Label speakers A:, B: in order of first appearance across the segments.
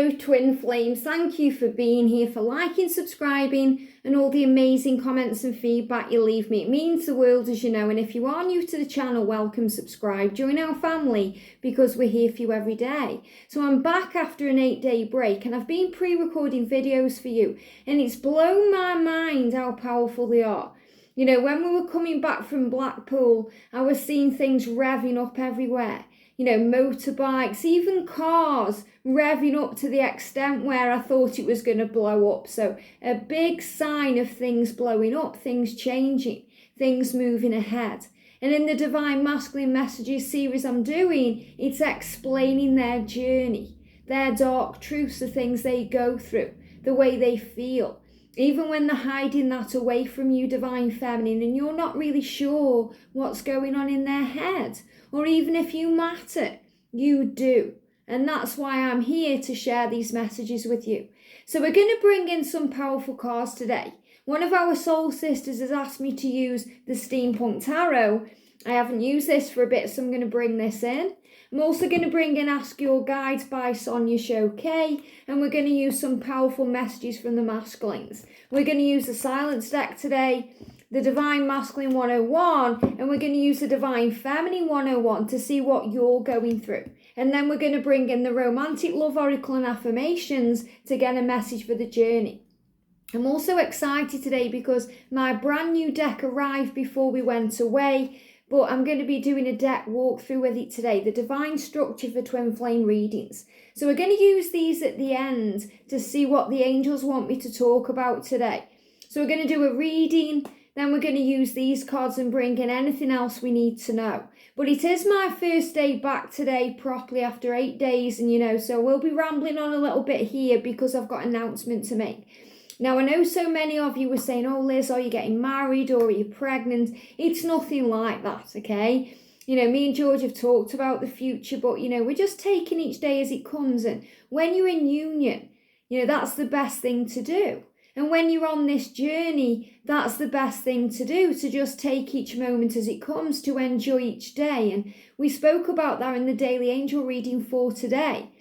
A: Hello twin flames, thank you for being here, for liking, subscribing and all the amazing comments and feedback you leave me. It means the world, as you know, and if you are new to the channel, welcome, subscribe, join our family because we're here for you every day. So I'm back after an 8-day break and I've been pre-recording videos for you and it's blown my mind how powerful they are. You know, when we were coming back from Blackpool, I was seeing things revving up everywhere. You know, motorbikes, even cars revving up to the extent where I thought it was going to blow up. So a big sign of things blowing up, things changing, things moving ahead. And in the Divine Masculine Messages series I'm doing, it's explaining their journey, their dark truths, the things they go through, the way they feel. Even when they're hiding that away from you, Divine Feminine, and you're not really sure what's going on in their head. Or even if you matter, you do. And that's why I'm here to share these messages with you. So we're going to bring in some powerful cards today. One of our soul sisters has asked me to use the Steampunk Tarot. I haven't used this for a bit, so I'm going to bring this in. I'm also going to bring in Ask Your Guides by guidedbyangelsxo, and we're going to use some powerful messages from the masculines. We're going to use the Silence deck today, the Divine Masculine 101, and we're going to use the Divine Feminine 101 to see what you're going through. And then we're going to bring in the Romantic Love Oracle and Affirmations to get a message for the journey. I'm also excited today because my brand new deck arrived before we went away, but I'm going to be doing a deck walkthrough with it today, the Divine Structure for Twin Flame readings. So we're going to use these at the end to see what the angels want me to talk about today. So we're going to do a reading, then we're going to use these cards and bring in anything else we need to know. But it is my first day back today properly after 8 days, and you know, so we'll be rambling on a little bit here because I've got an announcement to make. Now, I know so many of you were saying, oh, Liz, are you getting married or are you pregnant? It's nothing like that, okay? You know, me and George have talked about the future, but, you know, we're just taking each day as it comes. And when you're in union, you know, that's the best thing to do. And when you're on this journey, that's the best thing to do, to just take each moment as it comes, to enjoy each day. And we spoke about that in the daily angel reading for today,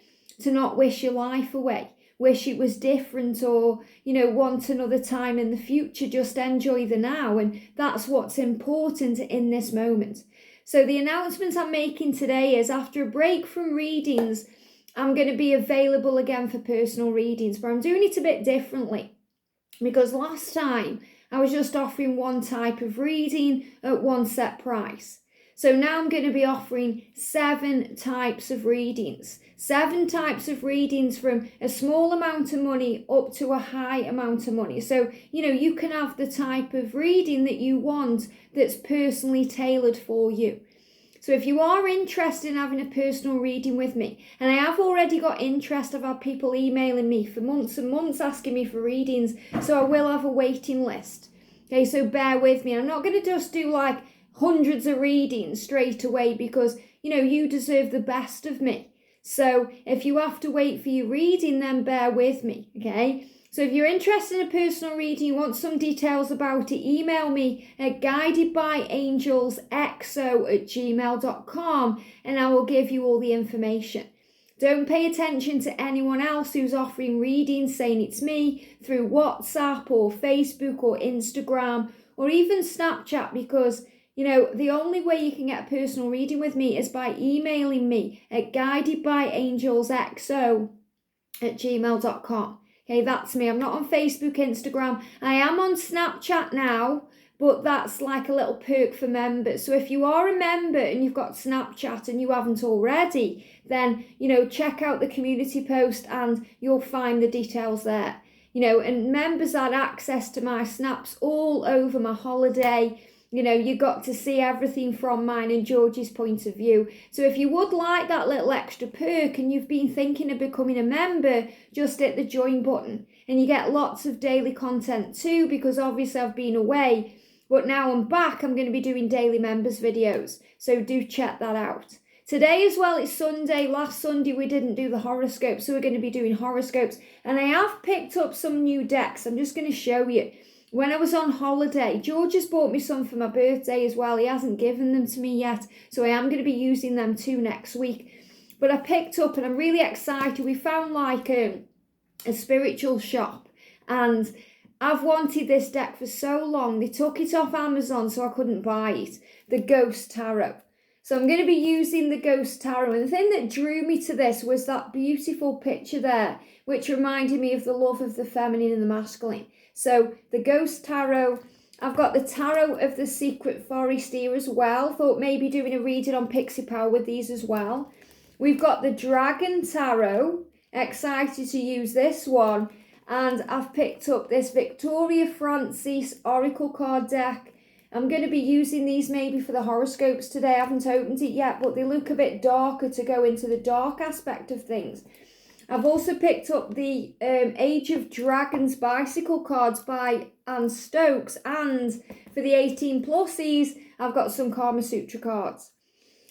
A: to not wish your life away. Wish it was different or, you know, want another time in the future. Just enjoy the now. And that's what's important in this moment. So the announcement I'm making today is after a break from readings, I'm going to be available again for personal readings. But I'm doing it a bit differently because last time I was just offering one type of reading at one set price. So now I'm going to be offering 7 types of readings. 7 types of readings from a small amount of money up to a high amount of money. So, you know, you can have the type of reading that you want that's personally tailored for you. So if you are interested in having a personal reading with me, and I have already got interest, I've had people emailing me for months and months asking me for readings, so I will have a waiting list. Okay, so bear with me. I'm not going to just do like hundreds of readings straight away because, you know, you deserve the best of me. So if you have to wait for your reading, then bear with me, okay? So if you're interested in a personal reading, you want some details about it, email me at guidedbyangelsxo@gmail.com and I will give you all the information. Don't pay attention to anyone else who's offering readings saying it's me through WhatsApp or Facebook or Instagram or even Snapchat because, you know, the only way you can get a personal reading with me is by emailing me at guidedbyangelsxo@gmail.com. Okay, that's me. I'm not on Facebook, Instagram. I am on Snapchat now, but that's like a little perk for members. So if you are a member and you've got Snapchat and you haven't already, then, you know, check out the community post and you'll find the details there. You know, and members had access to my snaps all over my holiday. You know, you got to see everything from mine and George's point of view. So if you would like that little extra perk and you've been thinking of becoming a member, just hit the join button. And you get lots of daily content too, because obviously I've been away. But now I'm back, I'm going to be doing daily members videos. So do check that out. Today as well, it's Sunday. Last Sunday we didn't do the horoscope, so we're going to be doing horoscopes. And I have picked up some new decks. I'm just going to show you. When I was on holiday, George has bought me some for my birthday as well. He hasn't given them to me yet, so I am going to be using them too next week. But I picked up, and I'm really excited. We found like a spiritual shop, and I've wanted this deck for so long. They took it off Amazon, so I couldn't buy it. The Ghost Tarot. So I'm going to be using the Ghost Tarot. And the thing that drew me to this was that beautiful picture there, which reminded me of the love of the feminine and the masculine. So the Ghost Tarot. I've got the Tarot of the Secret Forest here as well. Thought maybe doing a reading on Pixie Power with these as well. We've got the Dragon Tarot. Excited to use this one. And I've picked up this Victoria Francis Oracle card deck. I'm going to be using these maybe for the horoscopes today. I haven't opened it yet, but they look a bit darker to go into the dark aspect of things. I've also picked up the Age of Dragons bicycle cards by Anne Stokes. And for the 18 plussies, I've got some Kama Sutra cards.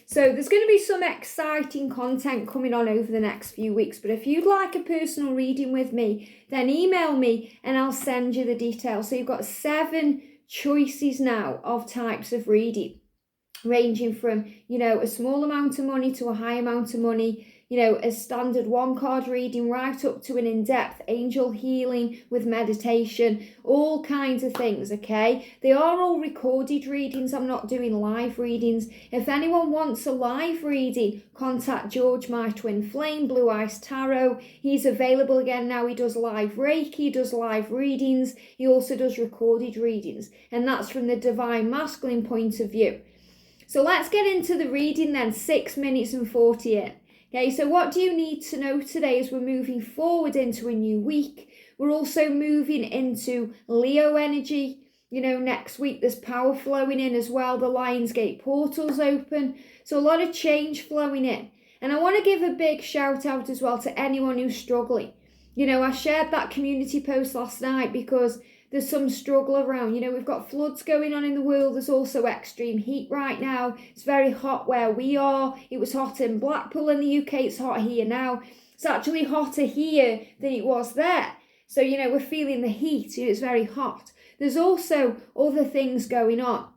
A: So there's going to be some exciting content coming on over the next few weeks. But if you'd like a personal reading with me, then email me and I'll send you the details. So you've got 7 choices now of types of reading, ranging from, a small amount of money to a high amount of money, a standard 1-card reading right up to an in-depth angel healing with meditation, all kinds of things, okay? They are all recorded readings. I'm not doing live readings. If anyone wants a live reading, contact George, my twin flame, Blue Ice Tarot. He's available again now. He does live Reiki, he does live readings. He also does recorded readings, and that's from the divine masculine point of view. So let's get into the reading then, 6 minutes and 40 in. Okay, so what do you need to know today as we're moving forward into a new week? We're also moving into Leo energy. Next week there's power flowing in as well. The Lionsgate portal's open. So a lot of change flowing in. And I want to give a big shout out as well to anyone who's struggling. I shared that community post last night because there's some struggle around. We've got floods going on in the world. There's also extreme heat right now. It's very hot where we are. It was hot in Blackpool in the UK. It's hot here now. It's actually hotter here than it was there. So, we're feeling the heat. It's very hot. There's also other things going on.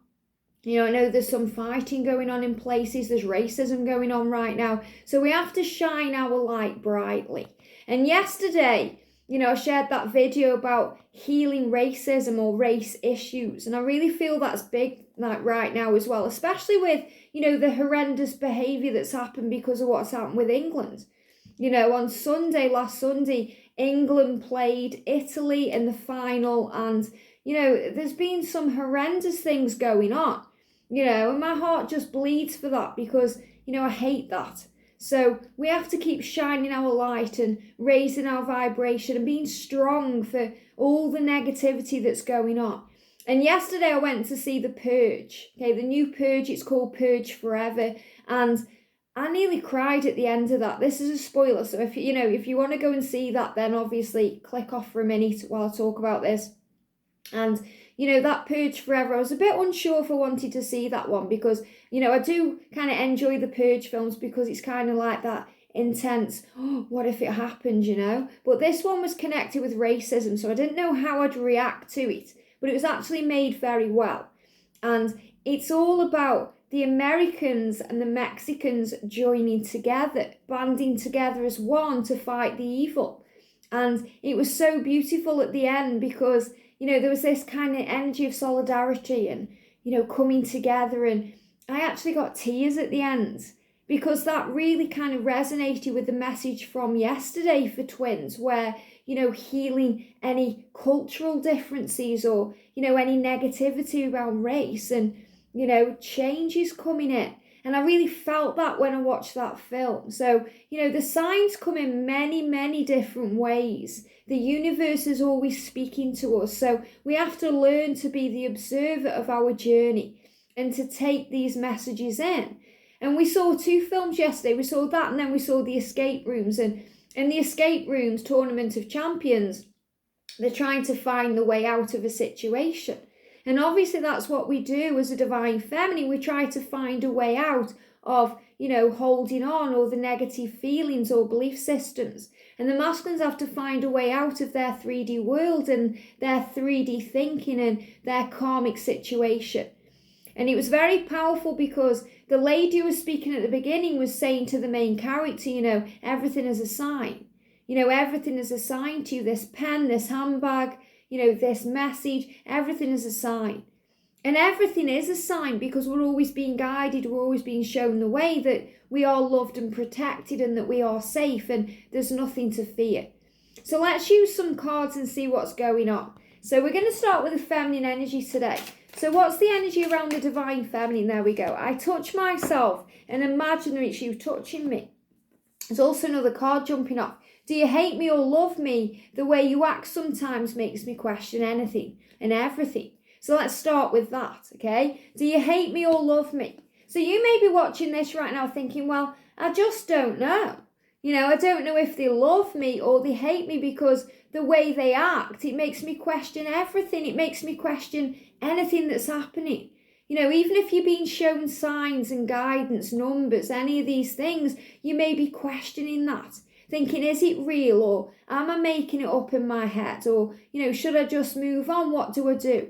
A: I know there's some fighting going on in places. There's racism going on right now. So we have to shine our light brightly. And yesterday, I shared that video about healing racism or race issues. And I really feel that's big right now as well, especially with, the horrendous behaviour that's happened because of what's happened with England. On last Sunday, England played Italy in the final, and, there's been some horrendous things going on, and my heart just bleeds for that because, I hate that. So we have to keep shining our light and raising our vibration and being strong for all the negativity that's going on. And yesterday I went to see The Purge. Okay, the new Purge, it's called Purge Forever. And I nearly cried at the end of that. This is a spoiler. So if you want to go and see that, then obviously click off for a minute while I talk about this. And that Purge Forever, I was a bit unsure if I wanted to see that one because, I do kind of enjoy the Purge films because it's kind of like that intense, what if it happened, But this one was connected with racism, so I didn't know how I'd react to it. But it was actually made very well. And it's all about the Americans and the Mexicans joining together, banding together as one to fight the evil. And it was so beautiful at the end because, there was this kind of energy of solidarity and, coming together. And I actually got tears at the end because that really kind of resonated with the message from yesterday for twins where, healing any cultural differences or, any negativity around race and, change is coming in. And I really felt that when I watched that film. So, the signs come in many, many different ways. The universe is always speaking to us. So we have to learn to be the observer of our journey and to take these messages in. And we saw 2 films yesterday. We saw that and then we saw The Escape Rooms. And in The Escape Rooms, Tournament of Champions, they're trying to find the way out of a situation. And obviously that's what we do as a divine feminine. We try to find a way out of, holding on or the negative feelings or belief systems. And the masculines have to find a way out of their 3D world and their 3D thinking and their karmic situation. And it was very powerful because the lady who was speaking at the beginning was saying to the main character, everything is a sign. Everything is a sign to you. This pen, this handbag, this message, everything is a sign. And everything is a sign because we're always being guided, we're always being shown the way that we are loved and protected and that we are safe and there's nothing to fear. So let's use some cards and see what's going on. So we're going to start with the feminine energy today. So what's the energy around the divine feminine? There we go. I touch myself and imaginary it's you touching me. There's also another card jumping off. Do you hate me or love me? The way you act sometimes makes me question anything and everything. So let's start with that, okay? Do you hate me or love me? So you may be watching this right now thinking, well, I just don't know. I don't know if they love me or they hate me because the way they act, it makes me question everything. It makes me question anything that's happening. Even if you're being shown signs and guidance, numbers, any of these things, you may be questioning that. Thinking, is it real or am I making it up in my head? Or, should I just move on? What do I do?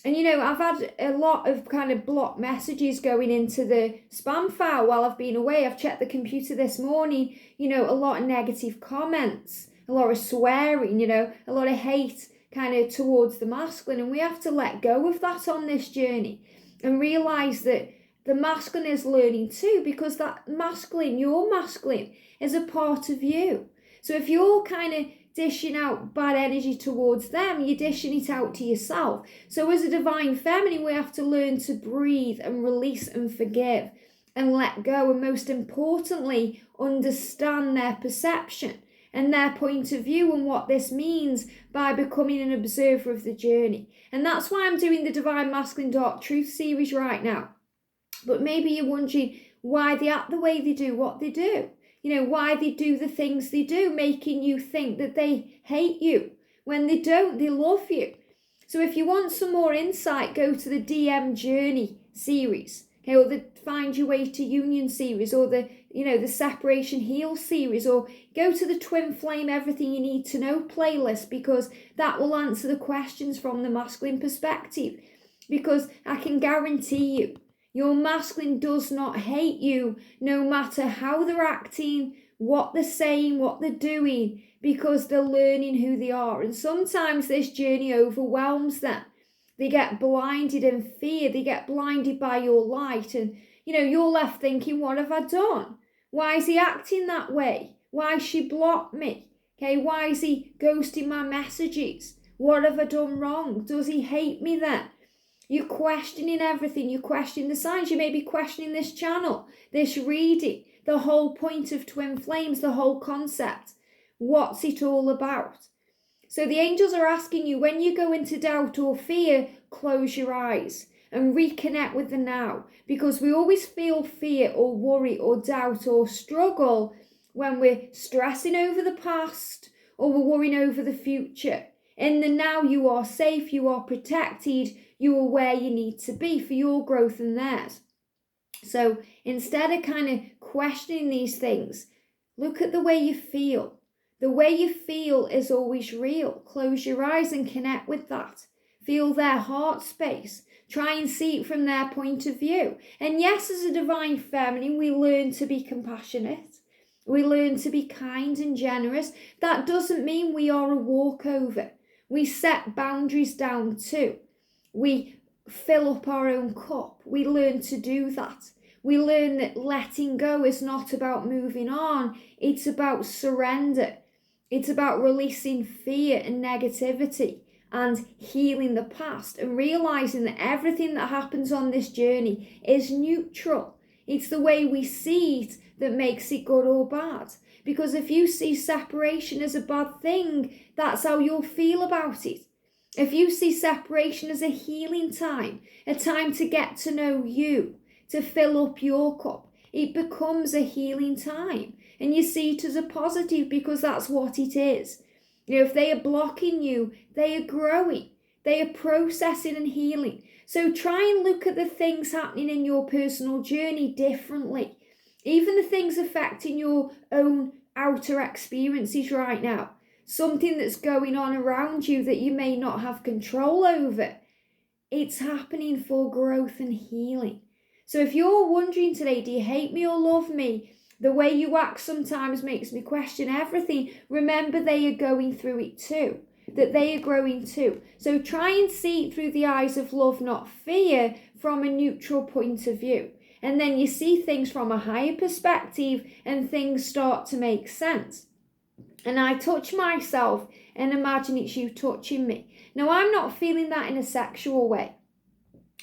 A: And, I've had a lot of kind of blocked messages going into the spam file while I've been away. I've checked the computer this morning, a lot of negative comments, a lot of swearing, a lot of hate kind of towards the masculine. And we have to let go of that on this journey and realise that the masculine is learning too, because that masculine, your masculine, is a part of you. So if you're kind of dishing out bad energy towards them, you're dishing it out to yourself. So as a divine feminine, we have to learn to breathe and release and forgive and let go. And most importantly, understand their perception and their point of view and what this means by becoming an observer of the journey. And that's why I'm doing the Divine Masculine Dark Truth series right now. But maybe you're wondering why they act the way they do, what they do. Why they do the things they do, making you think that they hate you. When they don't, they love you. So if you want some more insight, go to the DM Journey series, okay, or the Find Your Way to Union series, or the Separation Heal series, or go to the Twin Flame Everything You Need to Know playlist, because that will answer the questions from the masculine perspective. Because I can guarantee you, your masculine does not hate you, no matter how they're acting, what they're saying, what they're doing, because they're learning who they are. And sometimes this journey overwhelms them. They get blinded in fear. They get blinded by your light. And, you're left thinking, what have I done? Why is he acting that way? Why has she blocked me? Okay, why is he ghosting my messages? What have I done wrong? Does he hate me then? You're questioning everything. You're questioning the signs. You may be questioning this channel, this reading, the whole point of Twin Flames, the whole concept. What's it all about? So the angels are asking you, when you go into doubt or fear, close your eyes and reconnect with the now. Because we always feel fear or worry or doubt or struggle when we're stressing over the past or we're worrying over the future. In the now, you are safe, you are protected, you are where you need to be for your growth and theirs. So instead of kind of questioning these things, look at the way you feel. The way you feel is always real. Close your eyes and connect with that. Feel their heart space. Try and see it from their point of view. And yes, as a divine feminine, we learn to be compassionate. We learn to be kind and generous. That doesn't mean we are a walkover. We set boundaries down too. We fill up our own cup. We learn to do that. We learn that letting go is not about moving on. It's about surrender. It's about releasing fear and negativity and healing the past and realizing that everything that happens on this journey is neutral. It's the way we see it that makes it good or bad. Because if you see separation as a bad thing, that's how you'll feel about it. If you see separation as a healing time, a time to get to know you, to fill up your cup, it becomes a healing time. And you see it as a positive because that's what it is. If they are blocking you, they are growing. They are processing and healing. So try and look at the things happening in your personal journey differently. Even the things affecting your own outer experiences right now. Something that's going on around you that you may not have control over. It's happening for growth and healing. So if you're wondering today, do you hate me or love me? The way you act sometimes makes me question everything. Remember, they are going through it too. That they are growing too. So try and see it through the eyes of love, not fear, from a neutral point of view. And then you see things from a higher perspective and things start to make sense. And I touch myself and imagine it's you touching me. Now, I'm not feeling that in a sexual way.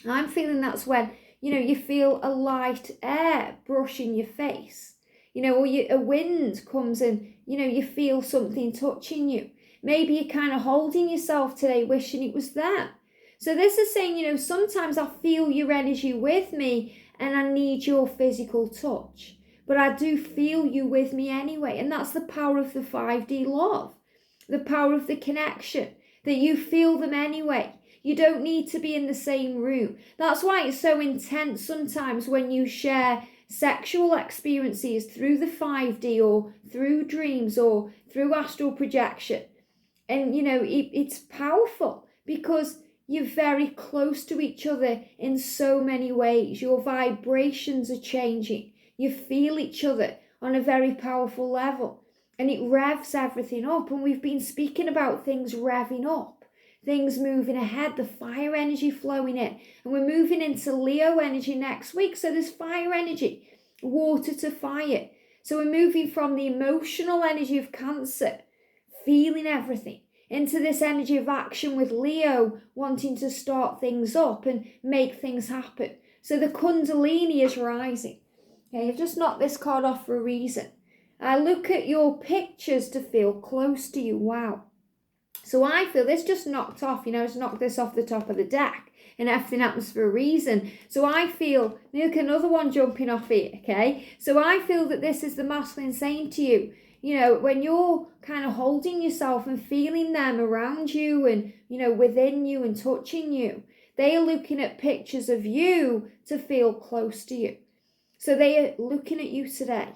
A: I'm feeling that's when, you feel a light air brushing your face, or a wind comes and, you feel something touching you. Maybe you're kind of holding yourself today, wishing it was there. So this is saying, sometimes I feel your energy with me and I need your physical touch. But I do feel you with me anyway. And that's the power of the 5D love. The power of the connection. That you feel them anyway. You don't need to be in the same room. That's why it's so intense sometimes when you share sexual experiences through the 5D or through dreams or through astral projection. And, it's powerful because you're very close to each other in so many ways. Your vibrations are changing. You feel each other on a very powerful level. And it revs everything up. And we've been speaking about things revving up. Things moving ahead, the fire energy flowing in. And we're moving into Leo energy next week. So there's fire energy, water to fire. So we're moving from the emotional energy of Cancer, feeling everything, into this energy of action with Leo, wanting to start things up and make things happen. So the Kundalini is rising. Okay, I've just knocked this card off for a reason. I look at your pictures to feel close to you. Wow. So I feel this just knocked off, just knocked this off the top of the deck and everything happens for a reason. So I feel, look, another one jumping off here, okay? So I feel that this is the masculine saying to you, when you're kind of holding yourself and feeling them around you and, within you and touching you, they are looking at pictures of you to feel close to you. So they are looking at you today.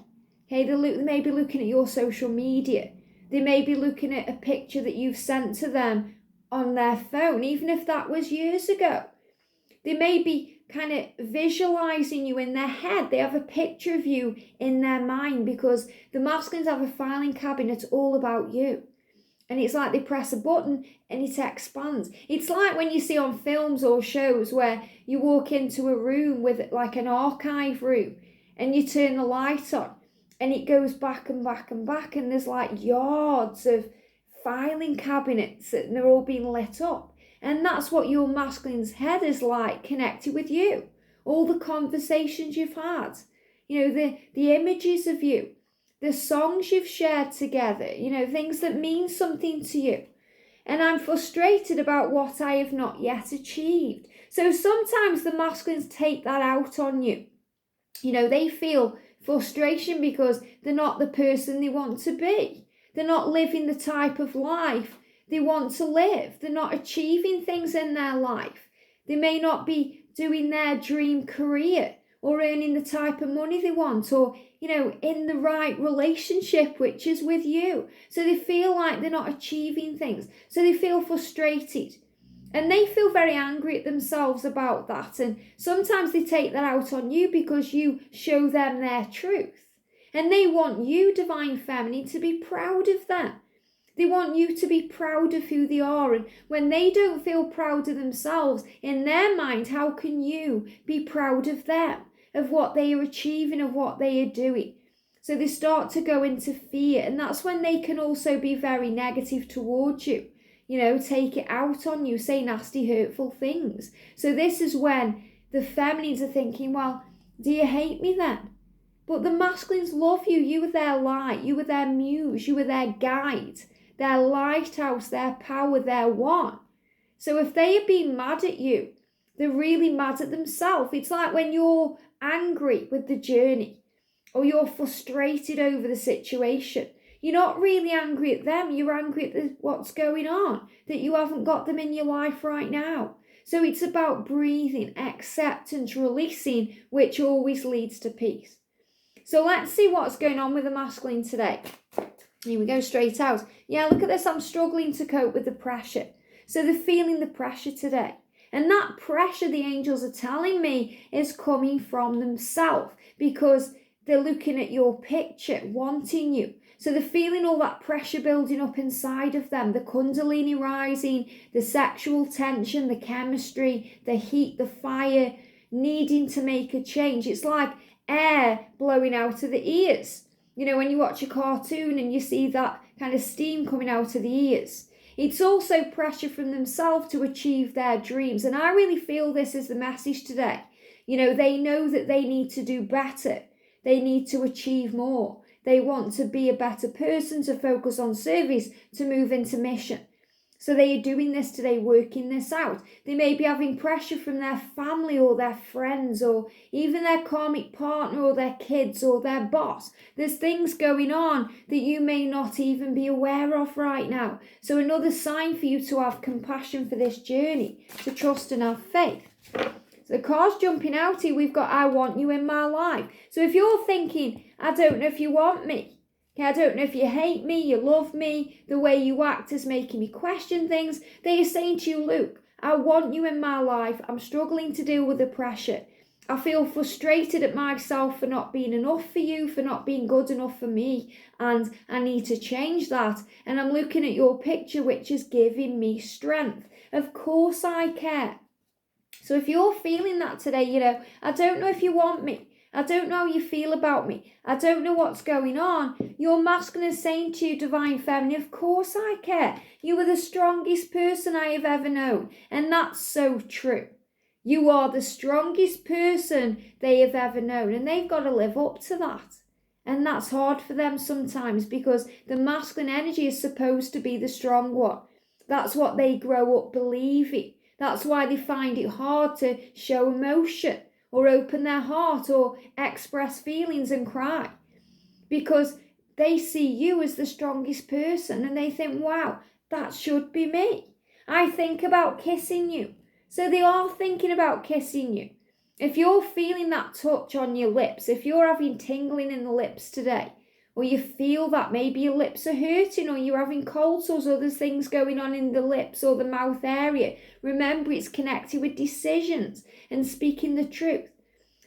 A: Okay, they may be looking at your social media. They may be looking at a picture that you've sent to them on their phone, even if that was years ago. They may be kind of visualizing you in their head. They have a picture of you in their mind because the masculines have a filing cabinet all about you. And it's like they press a button and it expands. It's like when you see on films or shows where you walk into a room with like an archive room and you turn the light on and it goes back and back and back and there's like yards of filing cabinets and they're all being lit up. And that's what your masculine's head is like, connected with you. All the conversations you've had, the images of you, the songs you've shared together, things that mean something to you. And I'm frustrated about what I have not yet achieved. So sometimes the masculines take that out on you. They feel frustration because they're not the person they want to be. They're not living the type of life they want to live. They're not achieving things in their life. They may not be doing their dream career or earning the type of money they want or, in the right relationship, which is with you. So they feel like they're not achieving things. So they feel frustrated and they feel very angry at themselves about that. And sometimes they take that out on you because you show them their truth. And they want you, Divine Feminine, to be proud of them. They want you to be proud of who they are. And when they don't feel proud of themselves, in their mind, how can you be proud of them, of what they are achieving, of what they are doing? So they start to go into fear. And that's when they can also be very negative towards you. Take it out on you, say nasty, hurtful things. So this is when the feminines are thinking, well, do you hate me then? But the masculines love you. You were their light. You were their muse. You were their guide. Their lighthouse, their power, their one. So if they are being mad at you, they're really mad at themselves. It's like when you're angry with the journey or you're frustrated over the situation. You're not really angry at them. You're angry at what's going on, that you haven't got them in your life right now. So it's about breathing, acceptance, releasing, which always leads to peace. So let's see what's going on with the masculine today. Here we go, straight out. Yeah, look at this. I'm struggling to cope with the pressure. So they're feeling the pressure today. And that pressure, the angels are telling me, is coming from themselves because they're looking at your picture, wanting you. So they're feeling all that pressure building up inside of them, the kundalini rising, the sexual tension, the chemistry, the heat, the fire, needing to make a change. It's like air blowing out of the ears. You know, when you watch a cartoon and you see that kind of steam coming out of the ears. It's also pressure from themselves to achieve their dreams. And I really feel this is the message today. You know, they know that they need to do better. They need to achieve more. They want to be a better person, to focus on service, to move into mission. So they are doing this today, working this out. They may be having pressure from their family or their friends or even their karmic partner or their kids or their boss. There's things going on that you may not even be aware of right now. So another sign for you to have compassion for this journey, to trust and have faith. So the cards jumping out here, we've got I want you in my life. So if you're thinking, I don't know if you want me, I don't know if you hate me, you love me, the way you act is making me question things. They are saying to you, Luke, I want you in my life. I'm struggling to deal with the pressure. I feel frustrated at myself for not being enough for you, for not being good enough for me. And I need to change that. And I'm looking at your picture, which is giving me strength. Of course I care. So if you're feeling that today, you know, I don't know if you want me. I don't know how you feel about me. I don't know what's going on. Your masculine is saying to you, Divine Feminine, of course I care. You are the strongest person I have ever known. And that's so true. You are the strongest person they have ever known. And they've got to live up to that. And that's hard for them sometimes because the masculine energy is supposed to be the strong one. That's what they grow up believing. That's why they find it hard to show emotion or open their heart or express feelings and cry. Because they see you as the strongest person and they think, wow, that should be me. I think about kissing you. So they are thinking about kissing you. If you're feeling that touch on your lips, if you're having tingling in the lips today, or you feel that maybe your lips are hurting or you're having cold sores or there's things going on in the lips or the mouth area, remember it's connected with decisions and speaking the truth.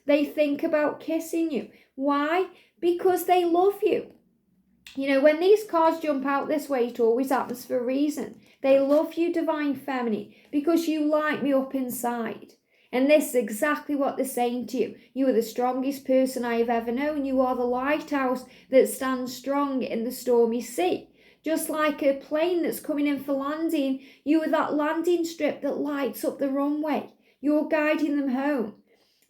A: They think about kissing you. Why? Because they love you. You know, when these cards jump out this way, it always happens for a reason. They love you, Divine Feminine, because you light me up inside. And this is exactly what they're saying to you. You are the strongest person I have ever known. You are the lighthouse that stands strong in the stormy sea. Just like a plane that's coming in for landing, you are that landing strip that lights up the runway. You're guiding them home.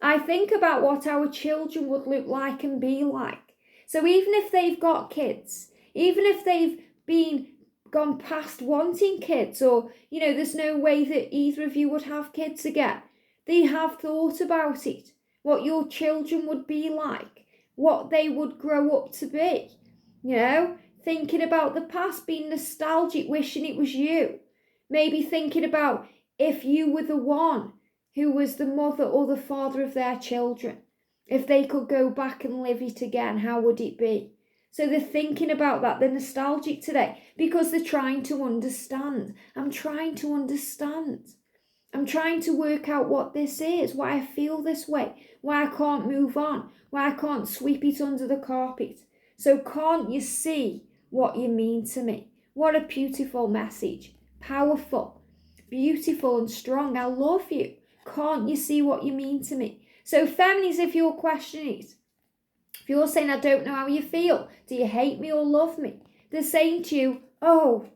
A: I think about what our children would look like and be like. So even if they've got kids, even if they've gone past wanting kids, or, you know, there's no way that either of you would have kids again, they have thought about it, what your children would be like, what they would grow up to be, you know, thinking about the past, being nostalgic, wishing it was you, maybe thinking about if you were the one who was the mother or the father of their children, if they could go back and live it again, how would it be? So they're thinking about that, they're nostalgic today because they're trying to understand. I'm trying to understand. I'm trying to work out what this is, why I feel this way, why I can't move on, why I can't sweep it under the carpet. So can't you see what you mean to me? What a beautiful message. Powerful, beautiful and strong. I love you. Can't you see what you mean to me? So feminines, if you're questioning it, if you're saying, I don't know how you feel, do you hate me or love me? They're saying to you, oh,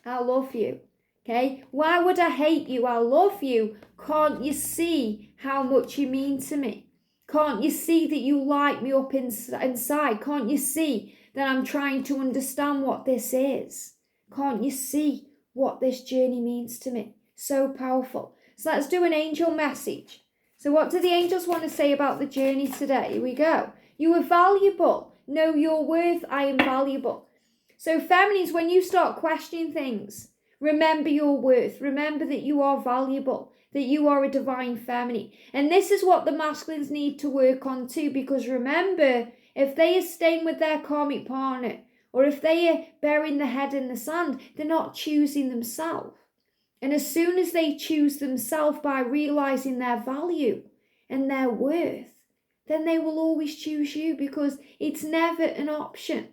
A: I love you. Okay, why would I hate you? I love you. Can't you see how much you mean to me? Can't you see that you light me up inside? Can't you see that I'm trying to understand what this is? Can't you see what this journey means to me? So powerful. So let's do an angel message. So what do the angels want to say about the journey today? Here we go. You are valuable. Know your worth. I am valuable. So feminines, when you start questioning things, remember your worth. Remember that you are valuable, that you are a divine feminine. And this is what the masculines need to work on too, because remember, if they are staying with their karmic partner, or if they are burying their head in the sand, they're not choosing themselves. And as soon as they choose themselves by realizing their value and their worth, then they will always choose you, because it's never an option.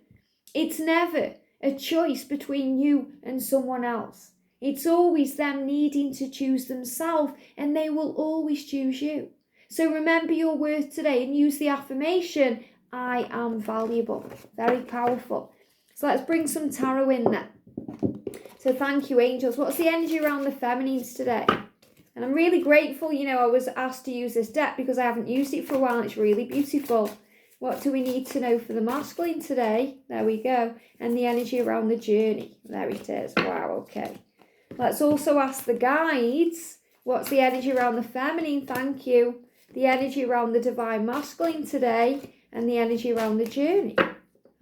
A: It's never a choice between you and someone else. It's always them needing to choose themselves, and they will always choose you. So remember your worth today and use the affirmation, I am valuable. Very powerful. So let's bring some tarot in then. So thank you, angels. What's the energy around the feminines today? And I'm really grateful, I was asked to use this deck because I haven't used it for a while. It's really beautiful. What do we need to know for the masculine today? There we go. And the energy around the journey. There it is. Wow, okay. Let's also ask the guides. What's the energy around the feminine? Thank you. The energy around the divine masculine today. And the energy around the journey.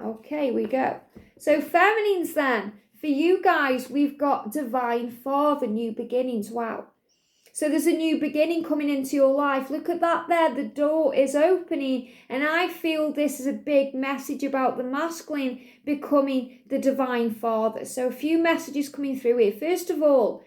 A: Okay, we go. So feminines then. For you guys, we've got divine father, new beginnings. Wow. So there's a new beginning coming into your life. Look at that there. The door is opening. And I feel this is a big message about the masculine becoming the divine father. So a few messages coming through here. First of all,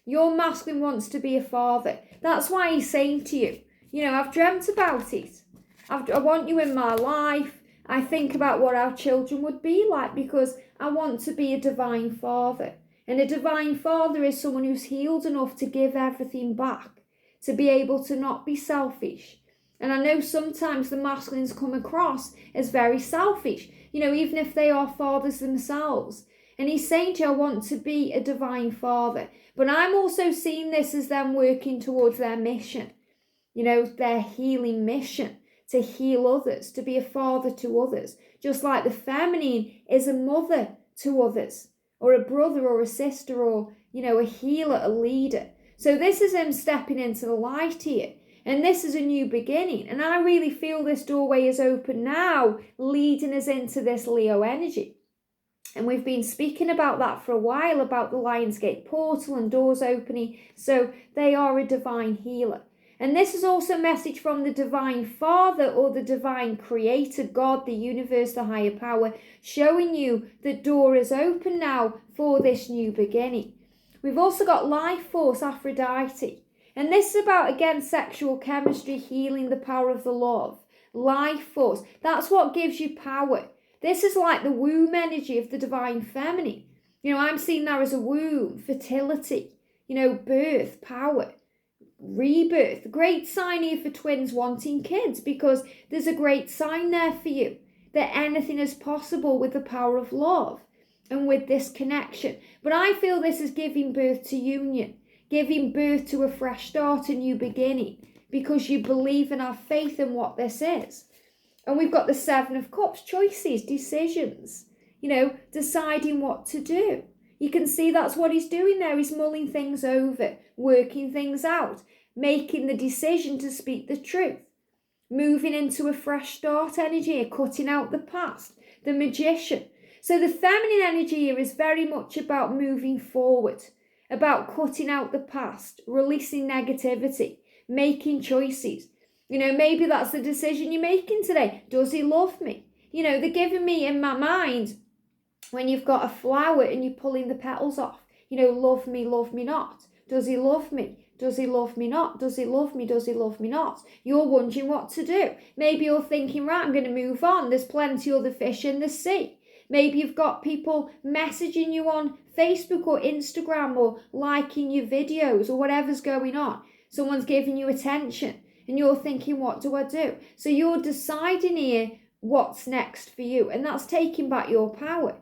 A: your masculine wants to be a father. That's why he's saying to you, I've dreamt about it. I want you in my life. I think about what our children would be like, because I want to be a divine father. And a divine father is someone who's healed enough to give everything back, to be able to not be selfish. And I know sometimes the masculines come across as very selfish, even if they are fathers themselves. And he's saying to you, I want to be a divine father. But I'm also seeing this as them working towards their mission, their healing mission, to heal others, to be a father to others. Just like the feminine is a mother to others, or a brother or a sister, or, a healer, a leader. So this is him stepping into the light here. And this is a new beginning. And I really feel this doorway is open now, leading us into this Leo energy. And we've been speaking about that for a while, about the Lionsgate portal and doors opening. So they are a divine healer. And this is also a message from the divine father, or the divine creator, God, the universe, the higher power, showing you the door is open now for this new beginning. We've also got life force, Aphrodite. And this is about, again, sexual chemistry, healing, the power of the love. Life force, that's what gives you power. This is like the womb energy of the divine feminine. I'm seeing that as a womb, fertility, birth, power. Rebirth, great sign here for twins wanting kids, because there's a great sign there for you that anything is possible with the power of love and with this connection. But I feel this is giving birth to union, giving birth to a fresh start, a new beginning, because you believe and have faith in what this is. And we've got the Seven of Cups, choices, decisions, deciding what to do. You can see that's what he's doing there. He's mulling things over, working things out, making the decision to speak the truth, moving into a fresh start energy, cutting out the past, the Magician. So the feminine energy here is very much about moving forward, about cutting out the past, releasing negativity, making choices. Maybe that's the decision you're making today. Does he love me? They're giving me in my mind, when you've got a flower and you're pulling the petals off, love me not. Does he love me? Does he love me not? Does he love me? Does he love me not? You're wondering what to do. Maybe you're thinking, right, I'm going to move on. There's plenty other fish in the sea. Maybe you've got people messaging you on Facebook or Instagram, or liking your videos, or whatever's going on. Someone's giving you attention and you're thinking, what do I do? So you're deciding here what's next for you. And that's taking back your power.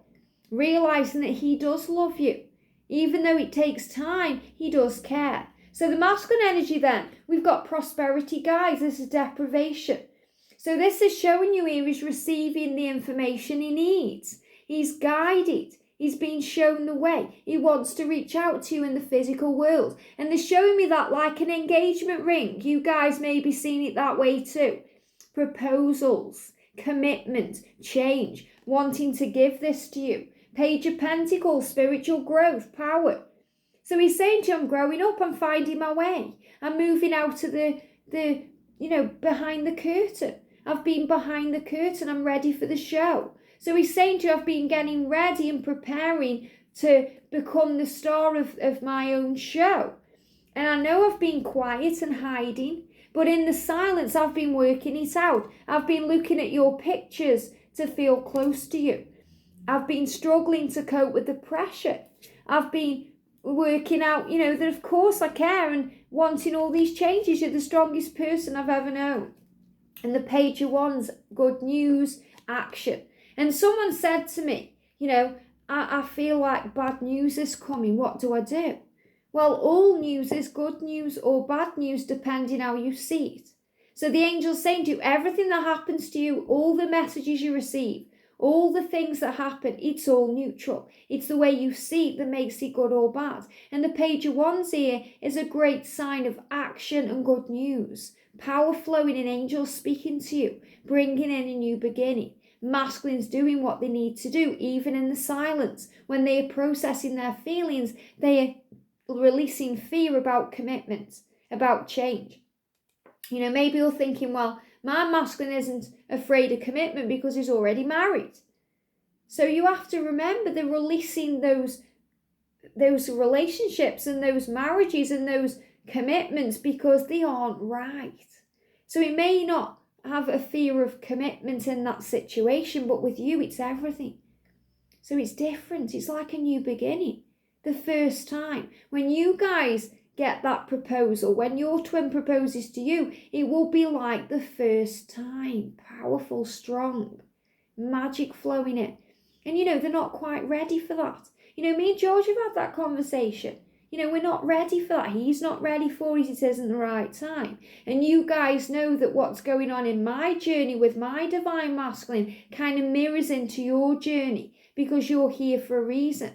A: Realizing that he does love you. Even though it takes time, he does care. So the masculine energy then, we've got prosperity, guys. This is deprivation. So this is showing you here he's receiving the information he needs. He's guided. He's been shown the way. He wants to reach out to you in the physical world. And they're showing me that like an engagement ring. You guys may be seeing it that way too. Proposals, commitment, change, wanting to give this to you. Page of Pentacles, spiritual growth, power. So he's saying to you, I'm growing up, I'm finding my way. I'm moving out of the behind the curtain. I've been behind the curtain, I'm ready for the show. So he's saying to you, I've been getting ready and preparing to become the star of my own show. And I know I've been quiet and hiding, but in the silence, I've been working it out. I've been looking at your pictures to feel close to you. I've been struggling to cope with the pressure. I've been working out, that of course I care and wanting all these changes. You're the strongest person I've ever known. And the Page of Wands, good news, action. And someone said to me, I feel like bad news is coming. What do I do? Well, all news is good news or bad news, depending how you see it. So the angel's saying to you, everything that happens to you, all the messages you receive, all the things that happen, it's all neutral. It's the way you see it that makes it good or bad. And the Page of Wands here is a great sign of action and good news. Power flowing in, angels speaking to you, bringing in a new beginning. Masculines doing what they need to do, even in the silence. When they are processing their feelings, they are releasing fear about commitment, about change. Maybe you're thinking, well, my masculine isn't afraid of commitment because he's already married. So you have to remember they're releasing those relationships and those marriages and those commitments because they aren't right. So he may not have a fear of commitment in that situation, but with you, it's everything. So it's different. It's like a new beginning. The first time. When you guys get that proposal, when your twin proposes to you, it will be like the first time. Powerful, strong, magic flowing in. And they're not quite ready for that. Me and George have had that conversation. We're not ready for that. He's not ready for it. It isn't the right time. And you guys know that what's going on in my journey with my divine masculine kind of mirrors into your journey because you're here for a reason.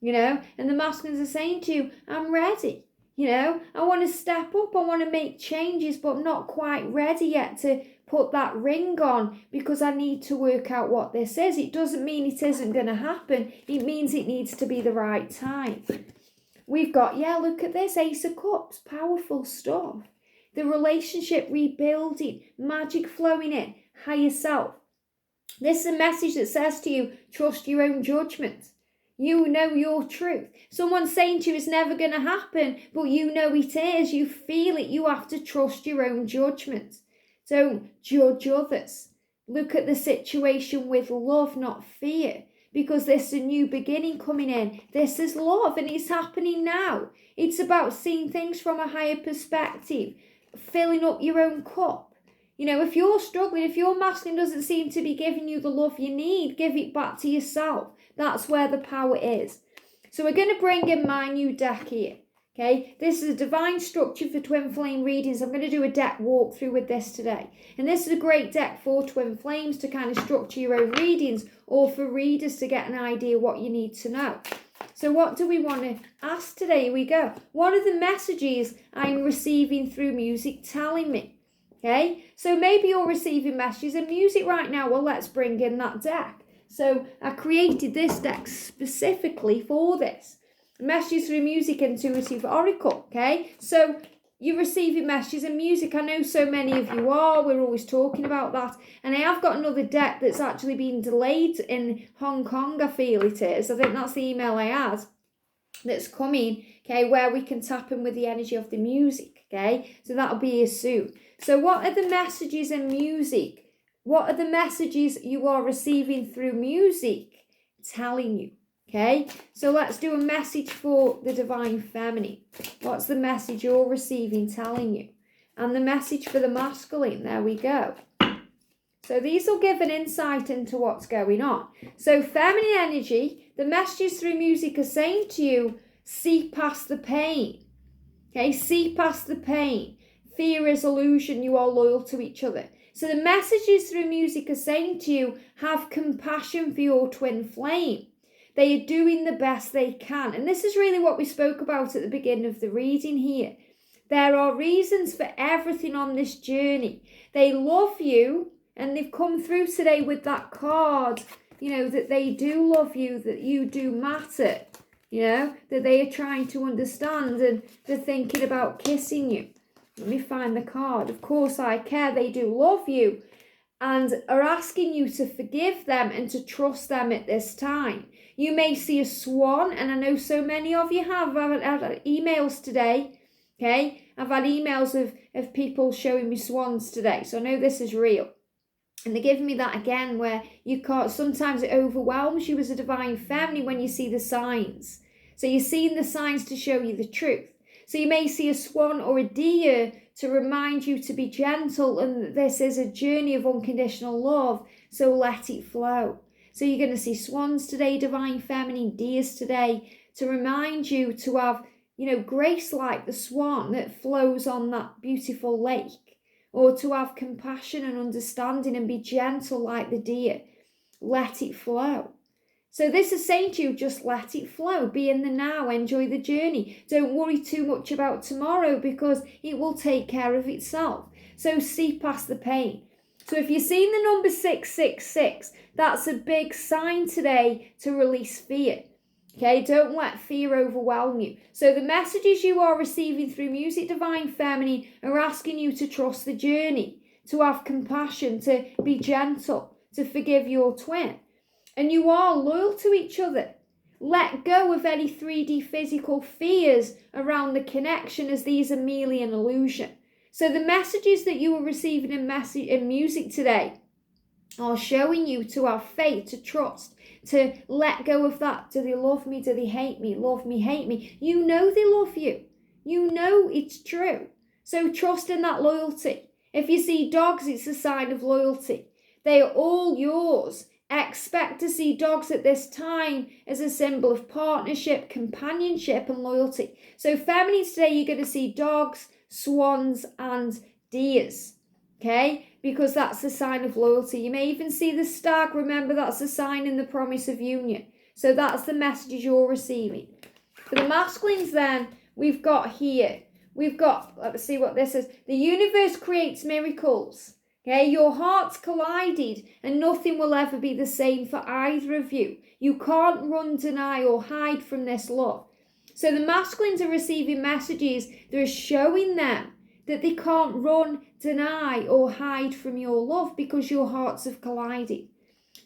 A: And the masculines are saying to you, I'm ready. I want to step up. I want to make changes, but I'm not quite ready yet to put that ring on because I need to work out what this is. It doesn't mean it isn't going to happen. It means it needs to be the right time. We've got, look at this, Ace of Cups, powerful stuff. The relationship rebuilding, magic flowing in, higher self. This is a message that says to you, trust your own judgment. You know your truth. Someone's saying to you it's never going to happen, but you know it is. You feel it. You have to trust your own judgment. Don't judge others. Look at the situation with love, not fear, because this is a new beginning coming in. This is love and it's happening now. It's about seeing things from a higher perspective, filling up your own cup. If you're struggling, if your masculine doesn't seem to be giving you the love you need, give it back to yourself. That's where the power is. So we're going to bring in my new deck here. Okay, this is a divine structure for twin flame readings. I'm going to do a deck walkthrough with this today. And this is a great deck for twin flames to kind of structure your own readings or for readers to get an idea what you need to know. So what do we want to ask today? Here we go. What are the messages I'm receiving through music telling me? Okay, so maybe you're receiving messages in music right now. Well, let's bring in that deck. So I created this deck specifically for this. Messages through music, intuitive oracle. Okay, so you're receiving messages in music. I know so many of you are. We're always talking about that. And I have got another deck that's actually been delayed in Hong Kong, I feel it is. I think that's the email I had that's coming, okay, where we can tap in with the energy of the music, okay? So that'll be here soon. So what are the messages in music? What are the messages you are receiving through music telling you? Okay, so let's do a message for the divine feminine. What's the message you're receiving telling you? And the message for the masculine, there we go. So these will give an insight into what's going on. So feminine energy, the messages through music are saying to you, see past the pain. Okay, see past the pain. Fear is illusion, you are loyal to each other. So the messages through music are saying to you, have compassion for your twin flame. They are doing the best they can. And this is really what we spoke about at the beginning of the reading here. There are reasons for everything on this journey. They love you, and they've come through today with that card, that they do love you, that you do matter, that they are trying to understand and they're thinking about kissing you. Let me find the card. Of course I care. They do love you. and are asking you to forgive them and to trust them at this time. You may see a swan, and I know so many of you have. I've had emails today, okay? I've had emails of people showing me swans today, so I know this is real. And they're giving me that again, where you can't, sometimes it overwhelms you as a divine feminine when you see the signs. So you're seeing the signs to show you the truth. So you may see a swan or a deer to remind you to be gentle, and that this is a journey of unconditional love, so let it flow. So you're going to see swans today, divine feminine, deers today, to remind you to have, grace like the swan that flows on that beautiful lake, or to have compassion and understanding and be gentle like the deer. Let it flow. So this is saying to you, just let it flow. Be in the now. Enjoy the journey. Don't worry too much about tomorrow, because it will take care of itself. So see past the pain. So if you're seeing the number 666, that's a big sign today to release fear. Okay, don't let fear overwhelm you. So the messages you are receiving through Music Divine Feminine are asking you to trust the journey, to have compassion, to be gentle, to forgive your twin. And you are loyal to each other. Let go of any 3D physical fears around the connection, as these are merely an illusion. So the messages that you are receiving in music today are showing you to have faith, to trust, to let go of that. Do they love me? Do they hate me? Love me, hate me. You know they love you. You know it's true. So trust in that loyalty. If you see dogs, it's a sign of loyalty. They are all yours. Expect to see dogs at this time as a symbol of partnership, companionship, and loyalty. So feminine today, you're going to see dogs, swans, and deers. Okay? Because that's a sign of loyalty. You may even see the stag. Remember, that's a sign in the promise of union. So that's the messages you're receiving. For the masculines then, we've got here. Let's see what this is. The universe creates miracles. Okay, your hearts collided, and nothing will ever be the same for either of you. You can't run, deny, or hide from this love. So the masculines are receiving messages that are showing them that they can't run, deny, or hide from your love, because your hearts have collided.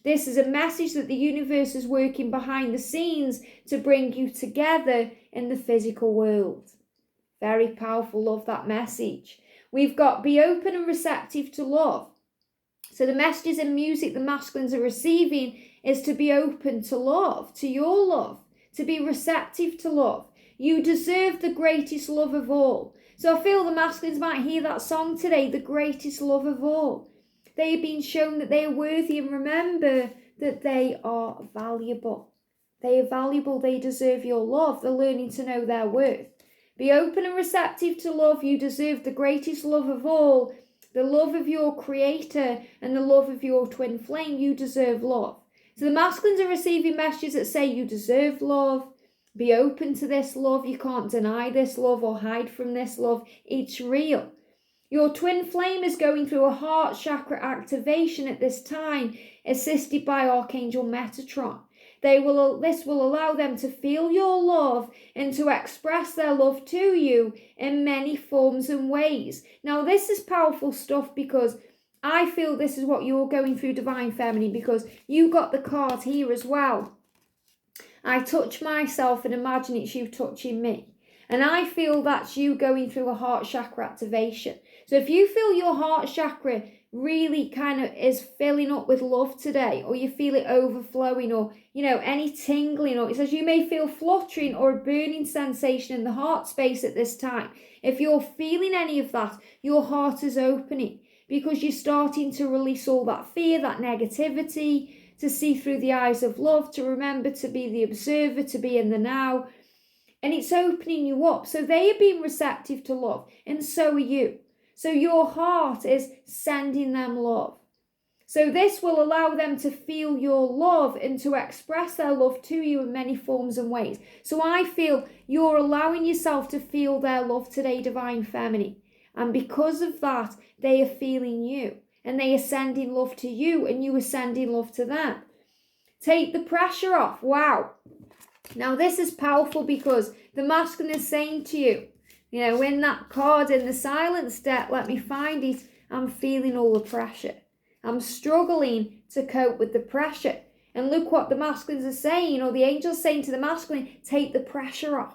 A: This is a message that the universe is working behind the scenes to bring you together in the physical world. Very powerful, love that message. We've got be open and receptive to love. So the messages in music the masculines are receiving is to be open to love, to your love, to be receptive to love. You deserve the greatest love of all. So I feel the masculines might hear that song today, the greatest love of all. They have been shown that they are worthy, and remember that they are valuable. They are valuable, they deserve your love. They're learning to know their worth. Be open and receptive to love. You deserve the greatest love of all, the love of your creator and the love of your twin flame. You deserve love. So the masculines are receiving messages that say you deserve love. Be open to this love. You can't deny this love or hide from this love. It's real. Your twin flame is going through a heart chakra activation at this time, assisted by Archangel Metatron. This will allow them to feel your love and to express their love to you in many forms and ways. Now, this is powerful stuff, because I feel this is what you're going through, Divine Feminine, because you got the card here as well. I touch myself and imagine it's you touching me. And I feel that's you going through a heart chakra activation. So if you feel your heart chakra really kind of is filling up with love today, or you feel it overflowing, or any tingling, or it says you may feel fluttering or a burning sensation in the heart space at this time. If you're feeling any of that, your heart is opening, because you're starting to release all that fear, that negativity, to see through the eyes of love, to remember to be the observer, to be in the now, and it's opening you up. So they are being receptive to love, and so are you. So your heart is sending them love. So this will allow them to feel your love and to express their love to you in many forms and ways. So I feel you're allowing yourself to feel their love today, Divine Feminine. And because of that, they are feeling you, and they are sending love to you, and you are sending love to them. Take the pressure off. Wow. Now this is powerful, because the masculine is saying to you, in that card in the silence deck, let me find it, I'm feeling all the pressure. I'm struggling to cope with the pressure. And look what the masculines are saying, or the angels saying to the masculine, take the pressure off.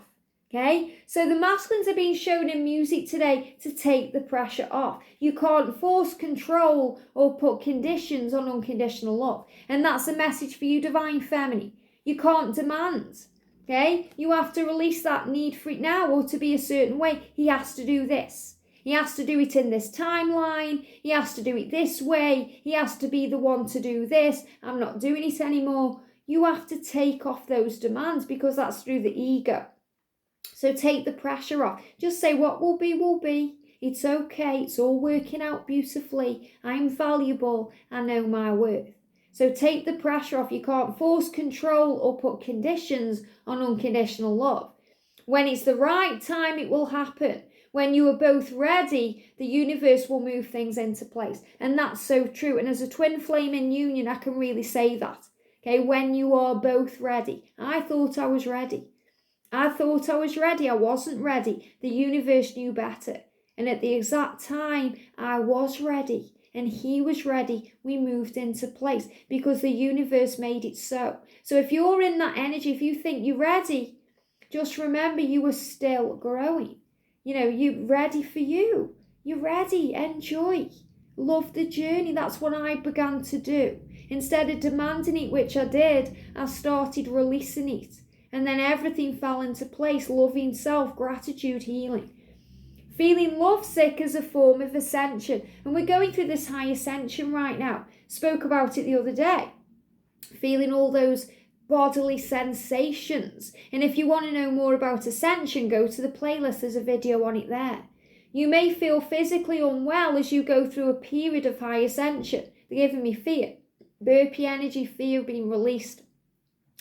A: Okay, so the masculines are being shown in music today to take the pressure off. You can't force, control, or put conditions on unconditional love. And that's a message for you, divine feminine. You can't demand. Okay, you have to release that need for it now, or to be a certain way. He has to do this. He has to do it in this timeline. He has to do it this way. He has to be the one to do this. I'm not doing it anymore. You have to take off those demands, because that's through the ego. So take the pressure off. Just say what will be, will be. It's okay. It's all working out beautifully. I'm valuable. I know my worth. So take the pressure off. You can't force, control, or put conditions on unconditional love. When it's the right time, it will happen. When you are both ready, the universe will move things into place. And that's so true. And as a twin flame in union, I can really say that. Okay, when you are both ready. I thought I was ready. I thought I was ready. I wasn't ready. The universe knew better. And at the exact time, I was ready. And he was ready. We moved into place because the universe made it so. So if you're in that energy, if you think you're ready, just remember you are still growing. You know, you're ready for you. You're ready. Enjoy. Love the journey. That's what I began to do. Instead of demanding it, which I did, I started releasing it. And then everything fell into place. Loving self, gratitude, healing. Feeling lovesick as a form of ascension. And we're going through this high ascension right now. Spoke about it the other day. Feeling all those bodily sensations. And if you want to know more about ascension, go to the playlist. There's a video on it there. You may feel physically unwell as you go through a period of high ascension. They're giving me fear. Burpee energy, fear being released.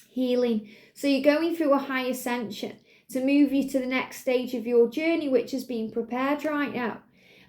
A: Healing. So you're going through a high ascension to move you to the next stage of your journey, which is being prepared right now.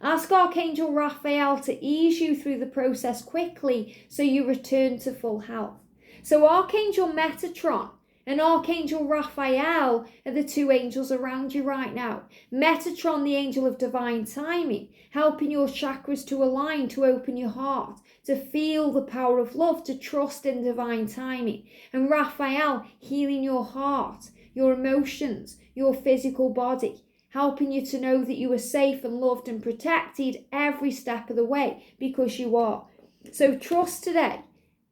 A: Ask Archangel Raphael to ease you through the process quickly so you return to full health. So Archangel Metatron and Archangel Raphael are the two angels around you right now. Metatron, the angel of divine timing, helping your chakras to align, to open your heart, to feel the power of love, to trust in divine timing. And Raphael, healing your heart, your emotions, your physical body, helping you to know that you are safe and loved and protected every step of the way, because you are. So trust today.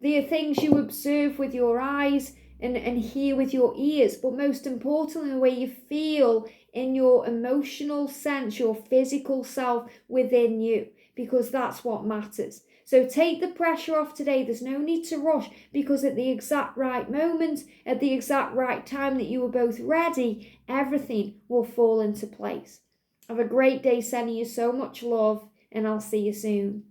A: There are things you observe with your eyes and hear with your ears, but most importantly, the way you feel in your emotional sense, your physical self within you, because that's what matters. So take the pressure off today. There's no need to rush, because at the exact right moment, at the exact right time that you are both ready, everything will fall into place. Have a great day, sending you so much love, and I'll see you soon.